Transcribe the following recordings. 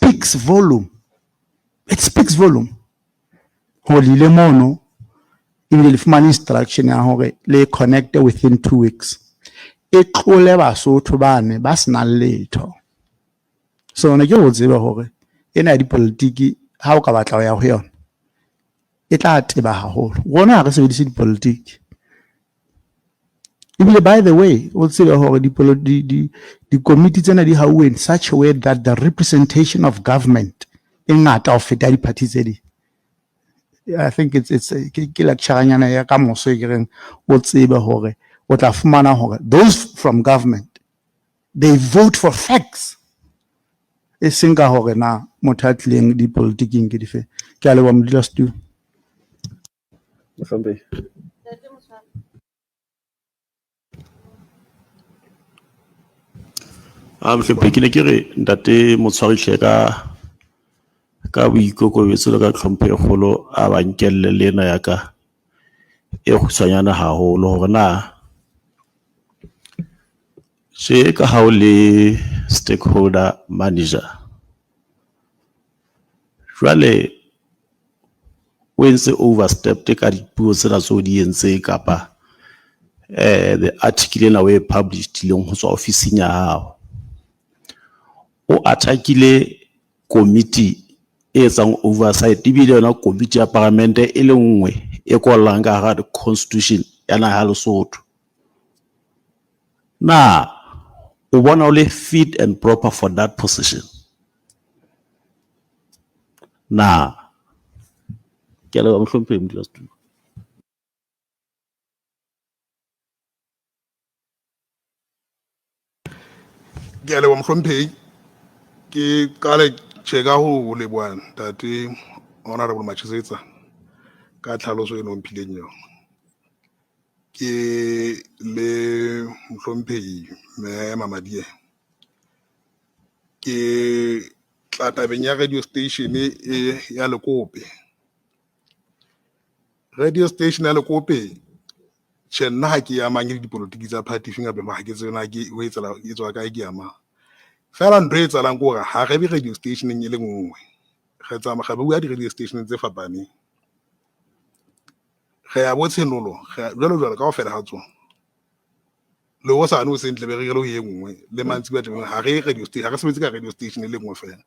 speaks volume. It speaks volume. Holy lemono, in the formal instruction, they connect within 2 weeks. It clever so to ban, basna later. So, on a good zero, in a politiki, how can I here? It at a whole. One hour so this politic. By the way, also the committees and the in such a way that the representation of government in that of the parties. I think it's like Charanyana ya kamoso igeng what's what afumana hore. Those from government, they vote for facts. E singa hore na motatleng di politiking ke dife. Ke a leboha modulasetulo. Mhlomphe ke ne ke re ntate motshwarihle ka boikokobetso le ka tlhompho e kgolo a ba nkelle le ena ya ka e kgutshwanyana haholo hore na je ka ha o le stakeholder manager jwale o entse overstepped ka dipuo tsena tso di entse kapa the article ena we published leng ho tswa office ya hao o attackile committee e etsang oversight bile yona committee ya parliament e le nngwe e kollang ka hara the constitution ya naha ya Lesotho na o bona o le fit and proper for that position na ke le mhlomphe modulasetulo. Ke a leboha mhlomphehi ke qale tjeka ho leboha ntate honorable Matshisetsa ka tlhaloso eno mphileng yona ke le mhlomphehi me Mamadi ke tla tabeng ya radio station ya Lekope. Radio station ya Lekope tjena ha ke ya mang le dipolitiki tsa party finga be ma ke tsena ke o etsela e tswa ka ke ama fela ntwe etsalang go ga ha re be radio station e le nngwe re tsama ga bua di radio station tse fapaneng ge ya botshenolo jalo ka ofela ha tsona le o sa no sentle be re lo ye nngwe le mantsi ba teng ha re radio station ha re sebetse ka radio station e le nngwe fela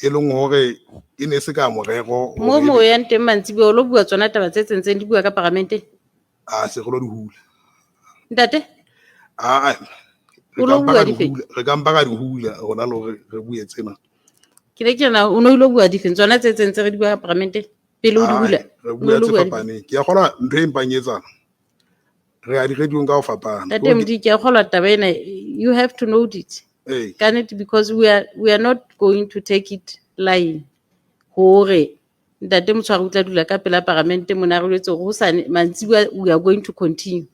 e leng hore e ne se ka morero mo ya nteng mantsi be o lo bua tsona taba tse tsentseng di bua ka parlamente se go lo di hula ntate re ka mpa ka di hula hona le re bue tsena ke le kena o no ile bua difeng tsona tse tsentseng re di bua ka parlamente pele o di hula re bua tse fapaneng ke ya gola ntho e mpanyetsana re a di radio ka o fapana ntate mdi ke ya gola taba ena you have to know it can it because we are not going to take it lying hore ntate motshwari o tla dula ka pela parlamente mona re letse go sa mantsi we are going to continue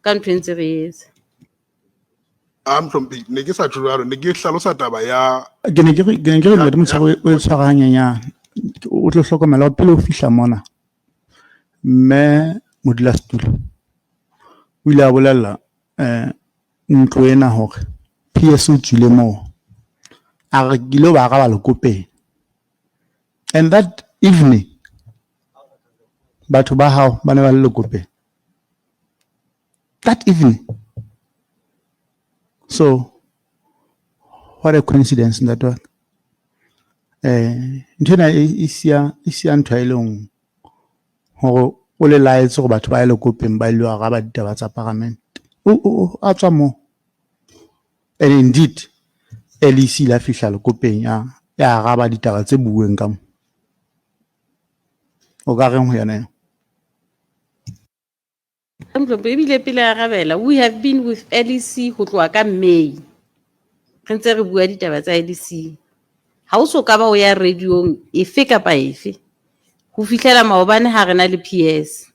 ka ntwe ntse re etsa mhlompi ne ke sa tshwara ne ke hlalosa taba ya ke ne ke re ntate motshwari o tshwara hanyanya o tlo hlokomela pele o fihla mona mme modulasetulo o ile a bolella ntlo ena hore PS o tswile mo a re kilo ba ga ba Lekopeng and that evening batho ba hao ba ne ba le Lekopeng that evening. So what a coincidence in that one. Ntena isia ntho ile ngwe hore o le laetse go batho ba ile Lekopeng ba ile ga ba ditaba tsa parliament a tswa mo and indeed LEC la fihla Lekopeng ya ga ba ditaba tse bueng ka mo o ka reng ho yana we have been with LEC ho tloa ka May re ntse re bua ditaba tsa LEC ha o so ka ba o ya radiong efe kapa efe ho fihlela maobane ha rena le PS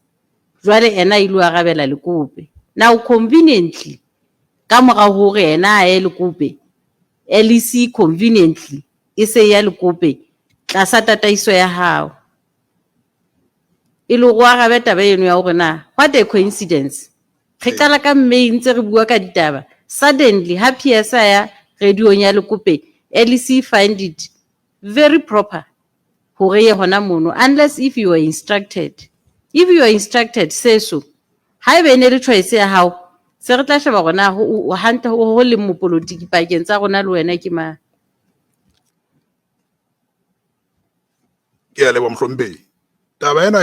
jwale ena ile a rabela Lekope now conveniently ka mora hore ena a Lekope LEC conveniently e se ya Lekope tlasa tataiso ya hao ile go arabe taba eno ya hore na what a coincidence re kala ka May ntse re bua ka ditaba suddenly ha PS ya radio ya Lekope LEC find it very proper hore ye hona mono, unless if you are instructed. If you are instructed, say so. Ha ebe ne le choice ya hao, se re tla sheba gona o hanta ho le mo politiki pakeng tsa rona le wena ke ma. Ke a leba Mhlombe. Taba ena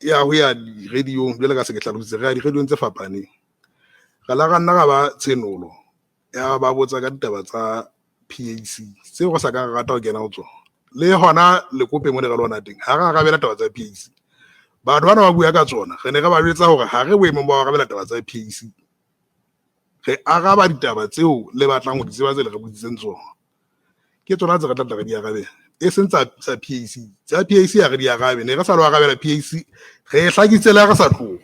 ya ho ya radio jwale ka se ke hlalositse re ya di radio tse fapaneng. Ga la ganna ga ba tsenolo ya ba botsa ka ditaba tsa PAC se go sa ka rata ho kena ho tsona. Le hona le kope mo le ga lona teng ha ga bela taba tsa PAC. Batho bana ba bua ka tsona re ne ga ba jwetsa hore ha re boemo ba ga bela taba tsa PAC. Re araba ditaba tseo le batlang ho di tseba tse le re botsitseng tsona. Ke tsona tse re tla di arabe e seng tsa PAC. Tsa PAC ya re di arabe ne re sa lo arabela PAC re hlakitse la re sa tlo